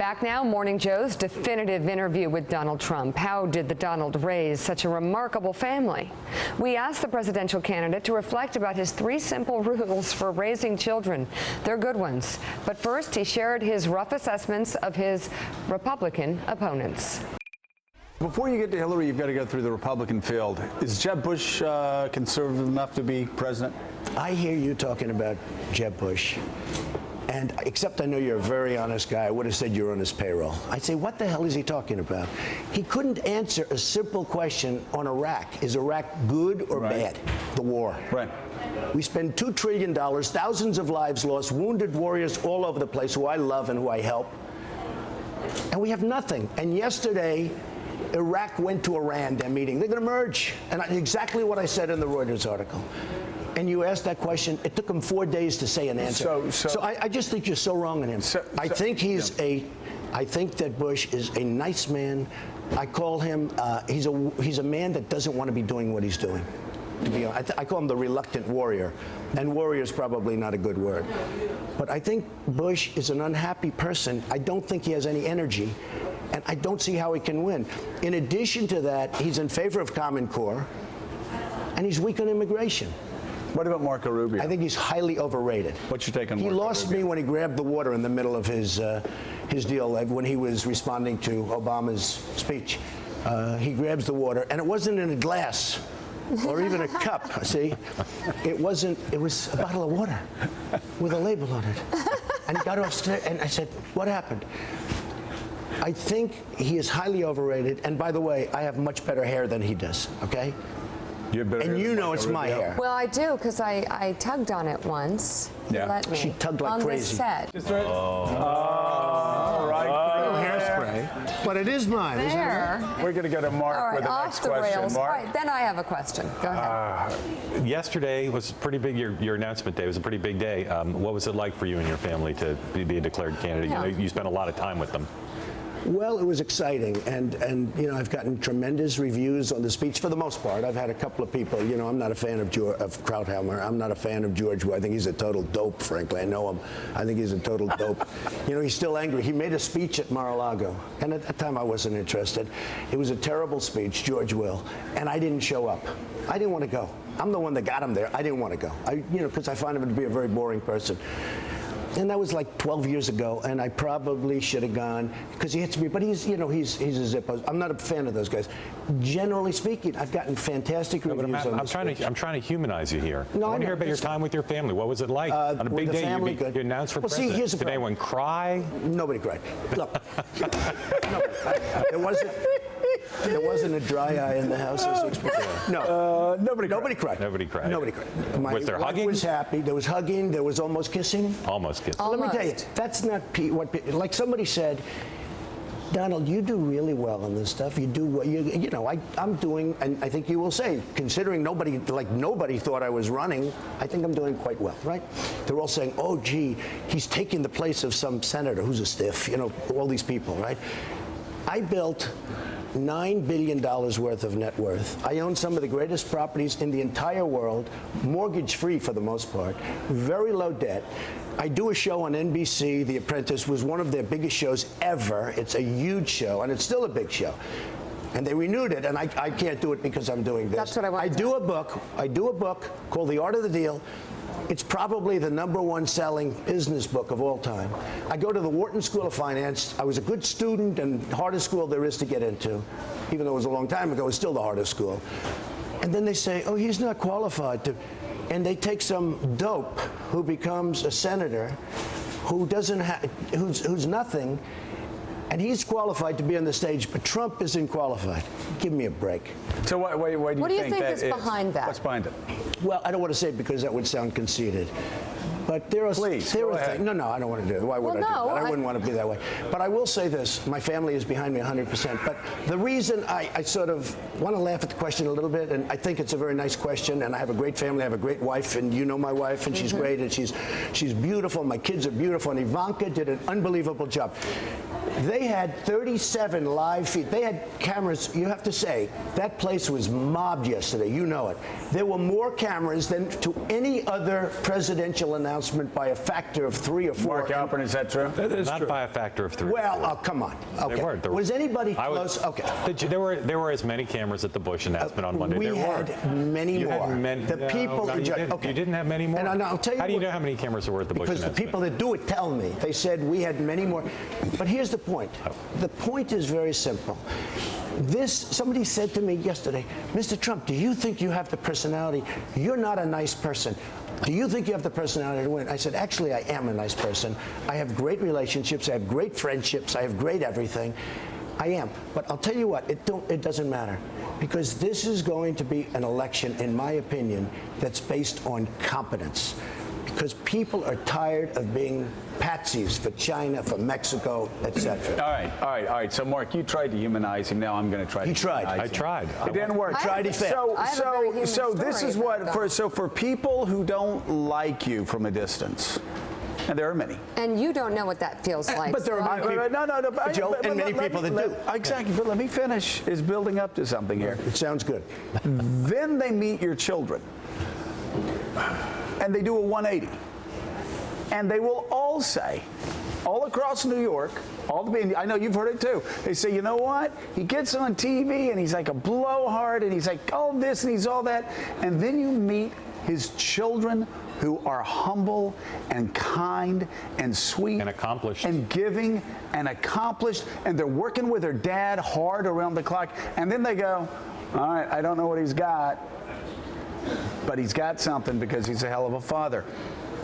Back now, Morning Joe's definitive interview with Donald Trump. How did the Donald raise such a remarkable family? We asked the presidential candidate to reflect about his 3 simple rules for raising children. They're good ones. But first, he shared his rough assessments of his Republican opponents. Before you get to Hillary, you've got to go through the Republican field. Is Jeb Bush conservative enough to be president? I hear you talking about Jeb Bush. And except I know you're a very honest guy, I would have said you're on his payroll. I'd say, what the hell is he talking about? He couldn't answer a simple question on Iraq. Is Iraq good or bad? The war. Right. We spend $2 trillion, thousands of lives lost, wounded warriors all over the place who I love and who I help. And we have nothing. And yesterday, Iraq went to Iran, their meeting. They're going to merge. And exactly what I said in the Reuters article. And you asked that question, it took him 4 days to say an answer. So I just think you're so wrong on him. I think I think that Bush is a nice man. I call him, he's a man that doesn't want to be doing what he's doing. To be honest, I call him the reluctant warrior. And warrior is probably not a good word. But I think Bush is an unhappy person. I don't think he has any energy. And I don't see how he can win. In addition to that, he's in favor of Common Core. And he's weak on immigration. What about Marco Rubio? I think he's highly overrated. What's your take on Marco Rubio? He lost me when he grabbed the water in the middle of his deal, when he was responding to Obama's speech. He grabs the water, and it wasn't in a glass or even a cup, see? It was a bottle of water with a label on it. And he got off, and I said, what happened? I think he is highly overrated, and by the way, I have much better hair than he does, okay? And you know it's my hair. Well, I do, because I tugged on it once. Yeah. Let me. She tugged like crazy. On this set. Hairspray. But it is mine, isn't it? We're going to go to Mark with the next question. Rails. Mark? All right, then I have a question. Go ahead. Yesterday was pretty big. Your announcement day was a pretty big day. What was it like for you and your family to be a declared candidate? Yeah. You spent a lot of time with them. Well, it was exciting, and you know, I've gotten tremendous reviews on the speech for the most part. I've had a couple of people, you know, I'm not a fan of Krauthammer. I'm not a fan of George. I think he's a total dope, frankly. I know him. I think he's a total dope. You know, he's still angry. He made a speech at Mar-a-Lago, and at that time I wasn't interested. It was a terrible speech, George Will, and I didn't show up. I didn't want to go. I'm the one that got him there. I didn't want to go. Because I find him to be a very boring person. And that was like 12 years ago, and I probably should have gone because he hits me. But he's a Zippo. I'm not a fan of those guys. Generally speaking, I've gotten fantastic reviews on this speech. I'm trying to humanize you here. No, I want to hear about your time with your family. What was it like on a big day? You announced for president. Here's the Did anyone cry? Nobody cried. Look, there wasn't a dry eye in the house. No, nobody cried. Nobody cried. Nobody cried. Was there hugging? I was happy. There was hugging. There was almost kissing. Almost kissing. Let me tell you, that's not like somebody said. Donald, you do really well on this stuff. You do what you know. I'm doing, and I think you will say, considering nobody thought I was running, I think I'm doing quite well, right? They're all saying, oh, gee, he's taking the place of some senator who's a stiff, you know, all these people, right? I built $9 billion worth of net worth. I own some of the greatest properties in the entire world, mortgage-free for the most part, very low debt. I do a show on NBC. The Apprentice was one of their biggest shows ever. It's a huge show, and it's still a big show. And they renewed it, and I can't do it because I'm doing this. That's what I want. I do a book called The Art of the Deal. It's probably the #1 selling business book of all time. I go to the Wharton School of Finance. I was a good student and hardest school there is to get into. Even though it was a long time ago, it's still the hardest school. And then they say, oh, he's not qualified to. And they take some dope who becomes a senator who who's nothing, and he's qualified to be on the stage, but Trump isn't qualified. Give me a break. So what do you think is behind that? What's behind it? Well, I don't want to say it because that would sound conceited. But there are things. No, I don't want to do it. Why would I do that? I wouldn't want to be that way. But I will say this. My family is behind me 100%. But the reason I sort of want to laugh at the question a little bit, and I think it's a very nice question, and I have a great family. I have a great wife, and you know my wife, and she's great, and she's beautiful. My kids are beautiful, and Ivanka did an unbelievable job. They had 37 live feeds. They had cameras. You have to say, that place was mobbed yesterday. You know it. There were more cameras than to any other presidential announcement announcement by a factor of 3 or 4. Mark Alpern, is that true? That is Not true. by a factor of 3. Well, come on. Okay. They weren't. Was anybody close? Okay. There were as many cameras at the Bush announcement on Monday. We There had were. many You more. had many. The people no, who you didn't. okay. You didn't have many more. And I'll tell you how do you what- know how many cameras there were at the Bush Because the announcement? people that do it tell me. They said we had many more. But here's the point. The point is very simple. Somebody said to me yesterday, Mr. Trump, do you think you have the personality? You're not a nice person. Do you think you have the personality to win? I said, actually, I am a nice person. I have great relationships. I have great friendships. I have great everything. I am. But I'll tell you what, it doesn't matter. Because this is going to be an election, in my opinion, that's based on competence. Because people are tired of being patsies for China, for Mexico, etc. All right. So, Mark, you tried to humanize him. Now I'm going to try to He tried. humanize I him. tried. It didn't work. I tried, he failed. I have a very human So this story is what about that. for people who don't like you from a distance, and there are many. And you don't know what that feels like. but there are so- many people- No. Joe, and many let people me- that do. Exactly. But let me finish. Is building up to something here. It sounds good. Then they meet your children, and they do a 180. And they will all say, all across New York, I know you've heard it too. They say, you know what? He gets on TV and he's like a blowhard and he's like all this and he's all that. And then you meet his children who are humble and kind and sweet And accomplished. and giving and accomplished, and they're working with their dad hard around the clock. And then they go, all right, I don't know what he's got, but he's got something because he's a hell of a father.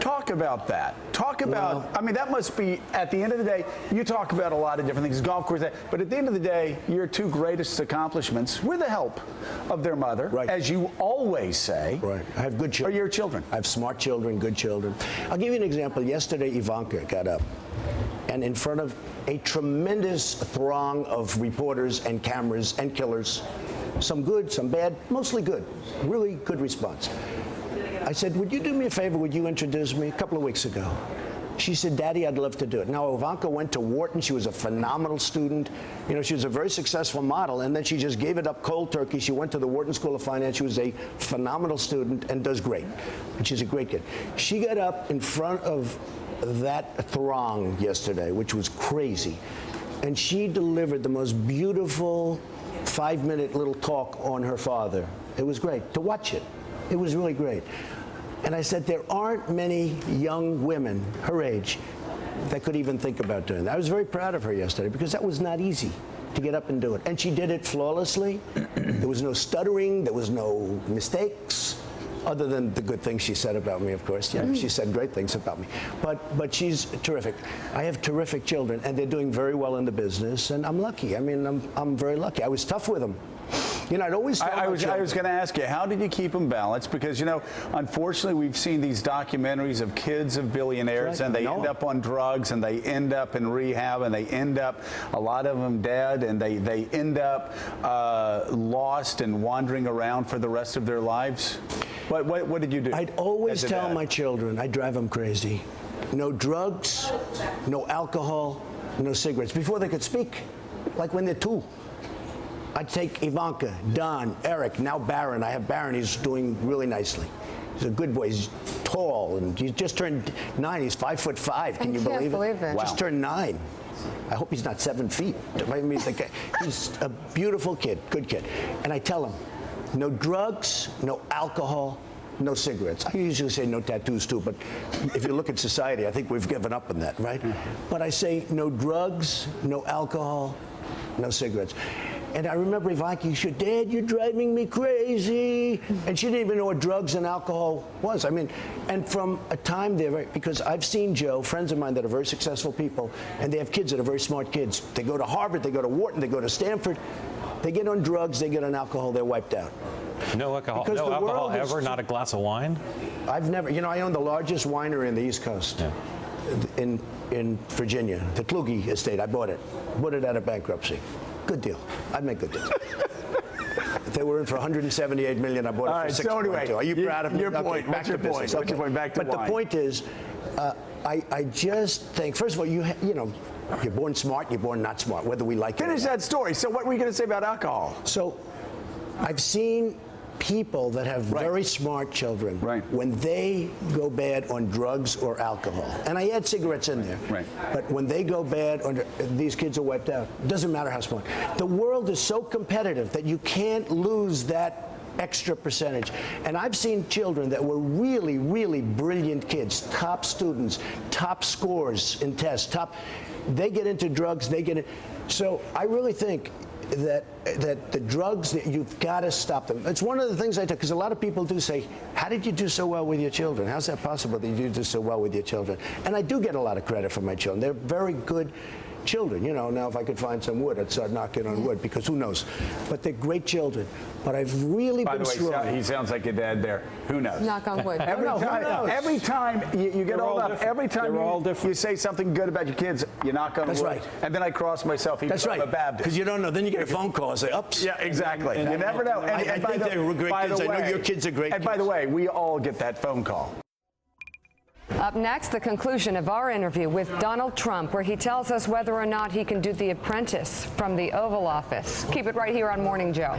Talk about that. Talk about, I mean, that must be, at the end of the day, you talk about a lot of different things, golf course, but at the end of the day, your 2 greatest accomplishments, with the help of their mother, Right. as you always say, Right. I have good are children. your children. I have smart children, good children. I'll give you an example. Yesterday, Ivanka got up, and in front of a tremendous throng of reporters and cameras and killers, some good, some bad, mostly good, really good response. I said, would you do me a favor? Would you introduce me? A couple of weeks ago. She said, Daddy, I'd love to do it. Now, Ivanka went to Wharton. She was a phenomenal student. You know, she was a very successful model, and then she just gave it up cold turkey. She went to the Wharton School of Finance. She was a phenomenal student and does great. And she's a great kid. She got up in front of that throng yesterday, which was crazy, and she delivered the most beautiful 5-minute little talk on her father. It was great to watch it. It was really great. And I said, there aren't many young women her age that could even think about doing that. I was very proud of her yesterday because that was not easy to get up and do it. And she did it flawlessly. There was no stuttering. There was no mistakes, other than the good things she said about me, of course. Yeah, she said great things about me. But she's terrific. I have terrific children, and they're doing very well in the business, and I'm lucky. I mean, I'm very lucky. I was tough with them. You know, I'd always tell I my was children- going to ask you, how did you keep them balanced? Because, you know, unfortunately, we've seen these documentaries of kids of billionaires, Right. and they No. end up on drugs, and they end up in rehab, and they end up, a lot of them dead, and they end up lost and wandering around for the rest of their lives. What did you do? I'd always as a tell dad? my children, I drive them crazy. No drugs, no alcohol, no cigarettes. Before they could speak, like when they're 2. I'd take Ivanka, Don, Eric, now Barron. I have Barron. He's doing really nicely. He's a good boy. He's tall, and he just turned 9. He's 5'5". Can you can't believe it? believe it. Just turned 9. I hope he's not 7 feet. I mean, he's a beautiful kid, good kid. And I tell him, no drugs, no alcohol, no cigarettes. I usually say no tattoos too, but if you look at society, I think we've given up on that, right? But I say no drugs, no alcohol, no cigarettes. And I remember Ivanka, she said, Dad, you're driving me crazy. And she didn't even know what drugs and alcohol was. I mean, and from a time there, because I've seen, Joe, friends of mine that are very successful people, and they have kids that are very smart kids. They go to Harvard, they go to Wharton, they go to Stanford. They get on drugs, they get on alcohol, they're wiped out. No alcohol, Because no the alcohol world is- ever, not a glass of wine? I've never, you know, I own the largest winery in the East Coast. Yeah. In Virginia, the Kluge estate. I bought it out of bankruptcy. Good deal. I'd make good deals. They were in for $178 million. I bought it All for right, $6.2. so anyway, Are you proud of me? your point. Back What's to your point? business. What's your point? Back to but wine. the point is, I just think, first of all, you know, you're born smart, you're born not smart, whether we like it or Finish not. that story. So what were you going to say about alcohol? So I've seen people that have very smart children, when they go bad on drugs or alcohol, and I add cigarettes in there, but when they go bad, these kids are wiped out. Doesn't matter how smart. The world is so competitive that you can't lose that extra percentage. And I've seen children that were really, really brilliant kids, top students, top scores in tests, they get into drugs, so I really think that the drugs, that you've got to stop them. It's one of the things I do, because a lot of people do say, how did you do so well with your children? How's that possible that you do so well with your children? And I do get a lot of credit for my children. They're very good children. You know, now if I could find some wood, I'd start knocking on wood, because who knows? But they're great children. But I've really been strong. By the way, he sounds like your dad there. Who knows? Knock on wood. Every time you get old enough, every time you say something good about your kids, you knock on wood. That's right. And then I cross myself. That's right. I'm a Baptist. Because you don't know. Then you get a phone call and say, oops. Yeah, exactly. You never know. I think they're great kids. I know your kids are great kids. And by the way, we all get that phone call. Up next, the conclusion of our interview with Donald Trump, where he tells us whether or not he can do The Apprentice from the Oval Office. Keep it right here on Morning Joe.